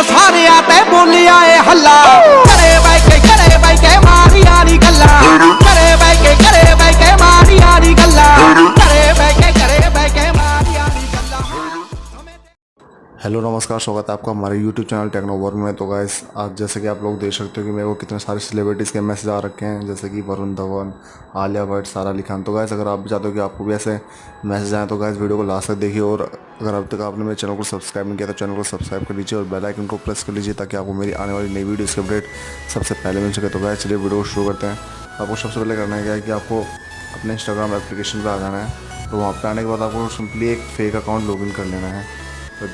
सारे आते बोली आए हल्ला करे बाई के मारी यारी गल्ला करे बाई के मारी यारी गल्ला करे बाई के मारी यारी गल्ला। हेलो नमस्कार, स्वागत है आपका हमारे यूट्यूब चैनल टेक्नो वारुन में। तो गाइस आज जैसे कि आप लोग देख सकते हो कि मेरे को कितने सारे सेलिब्रिटीज़ के मैसेज आ रखे हैं, जैसे कि वरुण धवन, आलिया भट्ट, सारा अली खान। तो गाइस अगर आप भी चाहते हो कि आपको भी ऐसे मैसेज आए तो गाइस वीडियो को लास्ट तक देखिए, और अगर अब तक आपने मेरे चैनल को सब्सक्राइब नहीं किया तो चैनल को सब्सक्राइब कर लीजिए और बेल आइकन को प्रेस कर लीजिए ताकि आपको मेरी आने वाली नई वीडियोज़ की अपडेट सबसे पहले मिल सके। तो गाइस चलिए वीडियो को शुरू करते हैं। आपको सबसे पहले करना है क्या है कि आपको अपने इंस्टाग्राम एप्लीकेशन पर आ जाना है। तो वहाँ पर आने के बाद आपको सिंपली एक फेक अकाउंट लॉगिन कर लेना है। तो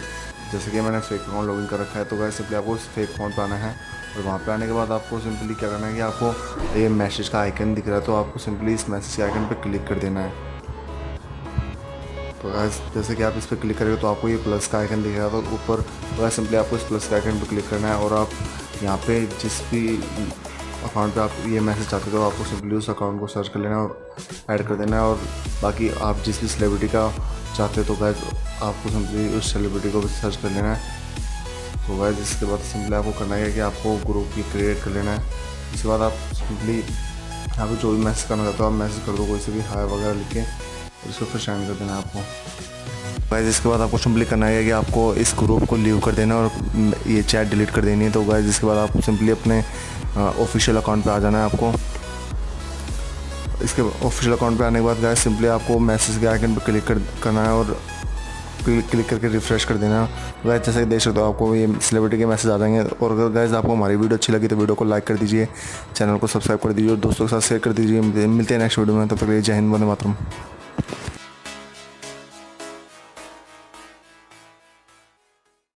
जैसे कि मैंने फेक अकाउंट लॉगिन कर रखा है, तो गाइस सिंपली आपको उस फेक अकाउंट पर आना है और वहाँ पे आने के बाद आपको सिंपली क्या करना है कि आपको ये मैसेज का आइकन दिख रहा है, तो आपको सिंपली इस मैसेज के आइकन पे क्लिक कर देना है। तो गाइस जैसे कि आप इस पर क्लिक करेंगे तो आपको ये प्लस का आइकन दिख रहा है, तो ऊपर तो गाइस सिंपली आपको इस प्लस का आइकन पर क्लिक करना है और आप यहाँ पे जिस भी अकाउंट पे आप ये मैसेज चाहते हो तो आपको सिंपली उस अकाउंट को सर्च कर लेना है और ऐड कर देना है। और बाकी आप जिस भी सेलिब्रिटी का चाहते हो तो गाइस आपको सिंपली उस सेलिब्रिटी को भी सर्च कर लेना है। तो गाइस इसके बाद सिंपली आपको करना है कि आपको ग्रुप की क्रिएट कर लेना है। इसके बाद आप सिंपली यहाँ पे जो भी मैसेज करना चाहते हो आप मैसेज कर दो, कोई से भी हाय वगैरह लिख के, और इसको फिर सेंड कर देना है आपको। गाइस इसके बाद आपको सिंपली करना है कि आपको इस ग्रुप को लीव कर देना और ये चैट डिलीट कर देनी है। तो गाइस इसके बाद आप सिंपली अपने ऑफिशियल अकाउंट पे आ जाना है। आपको इसके ऑफिशियल अकाउंट पे आने के बाद गाइस सिंपली आपको मैसेज के आइकन पर क्लिक करना है और क्लिक करके रिफ्रेश कर देना है। गाइस जैसे कि देख सकते हो आपको ये सेलिब्रिटी के मैसेज आ जाएंगे। और अगर गाइस आपको हमारी वीडियो अच्छी लगी तो वीडियो को लाइक कर दीजिए, चैनल को सब्सक्राइब कर दीजिए और दोस्तों के साथ शेयर कर दीजिए। मिलते हैं नेक्स्ट वीडियो में, तब तक के लिए जय हिंद, वंदे मातरम।